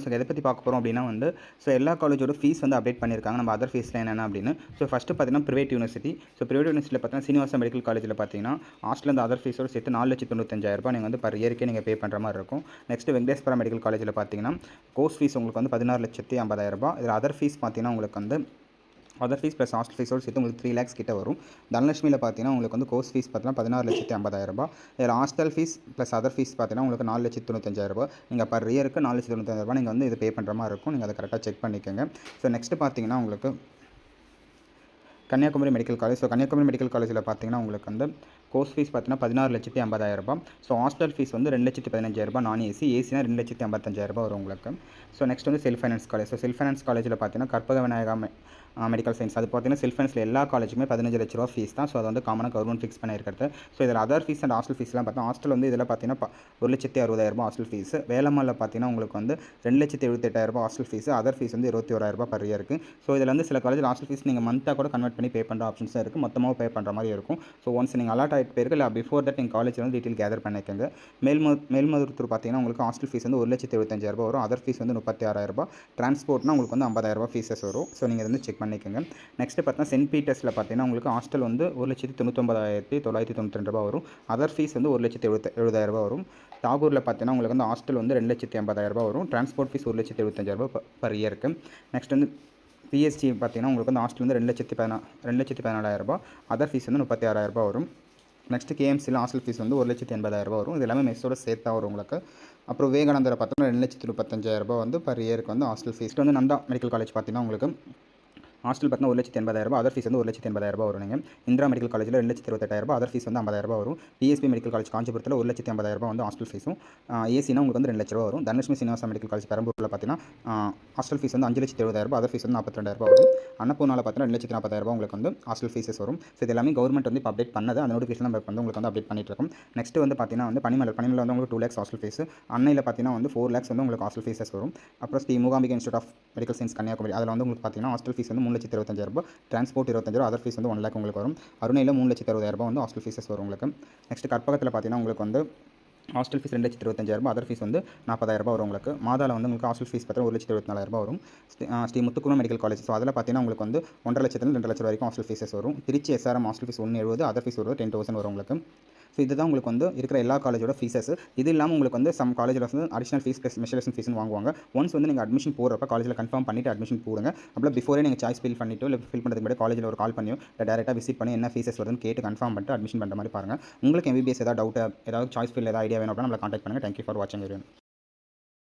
So எதை பற்றி பார்க்க போகிறோம் அப்படின்னா வந்து எல்லா காலேஜோட ஃபீஸ் வந்து அப்டேட் பண்ணியிருக்காங்க. நம்ம அதர் ஃபீஸில் என்னென்ன அப்படின்னு ஃபஸ்ட்டு பார்த்தீங்கன்னா ப்ரைவேட் யூனிவர்சிட்டி. ப்ரைவேட் யூனிவர்சிட்டியில் பார்த்தீங்கன்னா சீனிவாசா மெடிக்கல் காலேஜில் பார்த்தீங்கன்னா ஹாஸ்டல் அந்த அதர் ஃபீஸோடு சேர்த்து 4,95,000 நீங்கள் வந்து பர் இயருக்கே நீங்கள் பே பண்ணுற மாதிரி இருக்கும். நெக்ஸ்ட்டு வெங்கடேஸ்வரா மெடிக்கல் காலேஜில் பார்த்தீங்கன்னா கோர்ஸ் ஃபீஸ் உங்களுக்கு வந்து 16,50,000. இதில் அதர் ஃபீஸ் பார்த்தீங்கன்னா உங்களுக்கு வந்து அதர் ஃபீஸ் ப்ளஸ் ஹாஸ்டல் ஃபீஸோடு சேர்த்து உங்களுக்கு 3 lakhs கிட்ட வரும். தனலட்சுமியில் பார்த்தீங்கன்னா உங்களுக்கு வந்து கோர்ஸ் ஃபீஸ் பார்த்தீங்கன்னா 16,50,000. இதில் hostel fees plus other fees பார்த்தீங்கன்னா உங்களுக்கு 4,95,000. நீங்கள் பர் இயருக்கு 4,95,000 நீங்கள் வந்து இது பே பண்ணுற மாதிரி இருக்கும். நீங்கள் அதை கரெக்டாக செக் பண்ணிக்கோங்க. நெக்ஸ்ட்டு பார்த்தீங்கன்னா உங்களுக்கு Kanyakumari medical college. Kanyakumari medical காலேஜில் பார்த்தீங்கன்னா உங்களுக்கு வந்து கோர்ஸ் ஃபீஸ் பார்த்தீங்கன்னா 16,50,000. ஹாஸ்டல் ஃபீஸ் வந்து 2,15,000 நான் ஏசினா 2,55,000 வரும் உங்களுக்கு. நெக்ஸ்ட் வந்து self finance college. Self finance காலேஜில் பார்த்தீங்கன்னா கற்பக விநாயகா மெடிக்கல் சயின்ஸ். அது பார்த்தீங்கன்னா செல்ஃப் ஃபைனான்ஸில் எல்லா காலேஜுமே 15 லட்ச ரூபா ஃபீஸ் தான். அது வந்து காமனாக கவர்மெண்ட் ஃபிக்ஸ் பண்ணியிருக்கிறது. இதில் அதர் ஃபீஸ் அண்ட் ஹாஸ்டல் ஃபீஸ்லாம் பார்த்தா ஹாஸ்டல் வந்து இதில் பார்த்தீங்கன்னா 1,60,60,000 ஹாஸ்டல் ஃபீஸ். வேலம்மாவில் பார்த்தீங்கன்னா உங்களுக்கு வந்து 2,78,000 ஹாஸ்டல் ஃபீஸ். அதர் ஃபீஸ் வந்து 21,000 பர் இயருக்கு. இதில் வந்து சில காலேஜில் ஹாஸ்டல் ஃபீஸ் நீங்கள் மந்த்தாக கூட கன்வெர்ட் பண்ணி பே பண்ணுற ஆப்ஷன்ஸும் இருக்குது. மொத்தமாக பே பண்ணுற மாதிரி இருக்கும். ஒன்ஸ் நீங்கள் அலாட் ஆகிட்டு போயிருக்கு இல்லை பிஃபோர் தட் நீங்கள் காலேஜில் வந்து டீட்டெயில் கேதர் பண்ணிக்கோங்க. மேல்மருவத்தூர் பார்த்தீங்கன்னா உங்களுக்கு ஹாஸ்டல் ஃபீஸ் வந்து 1,75,000 வரும். அதர் ஃபீஸ் வந்து 36,000. டிரான்ஸ்போர்ட்னா உங்களுக்கு வந்து 50,000 ஃபீஸஸ் வரும். நீங்கள் வந்து செக் பண்ணிக்கோங்க. நெக்ஸ்ட்டு பார்த்தீங்கன்னா சென்ட் பீட்டர்ஸில் பார்த்தீங்கன்னா உங்களுக்கு ஹாஸ்டல் வந்து 1,99,992 வரும். அதர் ஃபீஸ் வந்து 1,70,000 வரும். தாகூரில் பார்த்தீங்கன்னா உங்களுக்கு வந்து ஹாஸ்டல் வந்து 2,80,000 வரும். டிரான்ஸ்போர்ட் ஃபீஸ் 1,75,000 பர் இயருக்கு. நெக்ஸ்ட் வந்து பிஎஸ்சி பார்த்தீங்கன்னா உங்களுக்கு வந்து ஹாஸ்டல் வந்து 2,14,000. அதர் ஃபீஸ் வந்து 36,000 வரும். நெக்ஸ்ட்டு கேஎம்சியில் ஹாஸ்டல் ஃபீஸ் வந்து 1,80,000 வரும். இது எல்லாமே மெஸ்ஸோட சேர்த்தா வரும் உங்களுக்கு. அப்புறம் விவேகானந்தரை பார்த்தோம்னா 2,35,000 வந்து பர் இயருக்கு வந்து ஹாஸ்டல் ஃபீஸ். வந்து நந்தா மெடிக்கல் காலேஜ் பார்த்தீங்கன்னா உங்களுக்கு ஹாஸ்டல் பார்த்தீங்கன்னா 1,80,000. அதர் ஃபீஸ் வந்து 1,80,000 வரும். நீங்கள் இந்திரா மெடிக்கல் காலேஜில் 2,28,000. அதர் ஃபீஸ் வந்து 50,000 வரும். பிஎஸ்பி மெடிக்கல் காலேஜ் காஞ்சிபுரத்தில் 1,50,000 வந்து ஹாஸ்டல் ஃபீஸும். ஏசினா உங்களுக்கு வந்து 2 லட்ச ரூபா வரும். தனலட்சுமி சீனிவாசா மெடிக்கல் காலேஜ் பெரம்பூரில் பார்த்தீங்கன்னா ஹாஸ்டல் ஃபீஸ் வந்து 5,70,000. அதர் ஃபீஸ் வந்து 42,000 வரும். அன்னப்பூர்ணாவில் பார்த்தீங்கன்னா 2,40,000 உங்களுக்கு வந்து ஹாஸ்டல் ஃபீஸஸ் வரும். இது எல்லாமே கவர்மெண்ட் வந்து இப்போ அப்டேட் பண்ணது. அந்த நோட்டிஃபிகேஷன் நம்ம வந்து உங்களுக்கு வந்து அப்டேட் பண்ணிட்டு இருக்கோம். நெக்ஸ்ட் வந்து பார்த்தீங்கன்னா வந்து பனிமலை வந்து உங்களுக்கு 2 lakhs ஹாஸ்டல் ஃபீஸ். அன்னையில் பார்த்தீங்கன்னா வந்து 4 lakhs வந்து உங்களுக்கு ஹாஸ்டல் ஃபீஸஸ் வரும். அப்புறம் Shri Mookambika institute of medical science Kanyakumari அதில் வந்து உங்களுக்கு பார்த்தீங்கன்னா ஹாஸ்டல் ஃபீஸ் வந்து 3,25,000. டிரான்ஸ்போர்ட் 25,000. அதர் ஃபீஸ் வந்து 1 lakh உங்களுக்கு வரும். அருணையில் 3,60,000 வந்து ஹாஸ்டல் ஃபீஸஸ் வரும் உங்களுக்கு. நெக்ஸ்ட் கற்பகத்தில் பார்த்தீங்கன்னா உங்களுக்கு வந்து ஹாஸ்டல் ஃபீஸ் 2,25,000. அதர் ஃபீஸ் வந்து 40,000 வரும் உங்களுக்கு. மாதாவில் வந்து உங்களுக்கு ஹாஸ்டல் ஃபீஸ் பார்த்தீங்கன்னா 1,74,000 வரும். Shri Muthukumaran medical college. அதில் பார்த்தீங்கன்னா உங்களுக்கு வந்து 1,50,000 லட்சத்தில் 2 லட்சம் வரைக்கும் ஹாஸ்டல் ஃபீஸஸ் வரும். Trichy SRM hostel fee 1,70,000. Other fee வருவது 10,000 வரும் உங்களுக்கு. இதுதான் உங்களுக்கு வந்து இருக்கிற எல்லா காலேஜோட ஃபீஸஸ். இது இல்லாமல் உங்களுக்கு வந்து சம் காலேஜில் வந்து அடிஷனல் ஃபீஸ் ப்ளஸ் மெஷரேஷன் ஃபீஸ்னு வாங்குவாங்க. ஒன்ஸ் வந்து நீங்கள் அட்மிஷன் போகிறப்ப காலேஜில் கன்ஃபார்ம் பண்ணிவிட்டு அட்மிஷன் போடுங்க. அப்படியே பிஃபோரே நீங்கள் சாய்ஸ் ஃபில் பண்ணிவிட்டு இல்லை ஃபில் பண்ணுறதுக்கு முன்னாடி காலேஜில் ஒரு கால் பண்ணியோ இல்லை டேரெக்டாக விசிட் பண்ணி என்ன ஃபீஸஸ் வருதுன்னு கேட்டு கன்ஃபார்ம் பண்ணிட்டு அட்மிஷன் பண்ணுற மாதிரி பாருங்கள். உங்களுக்கு எம்பிபிஎஸ் ஏதாவது டவுட் ஏதாவது சாய்ஸ் ஃபில் ஏதாவது ஐடியா வேணும் அப்படின்னா நம்மளை கான்டாக்ட் பண்ணுங்கள். தேங்க்யூ ஃபார் வாட்சிங் வீடியோ.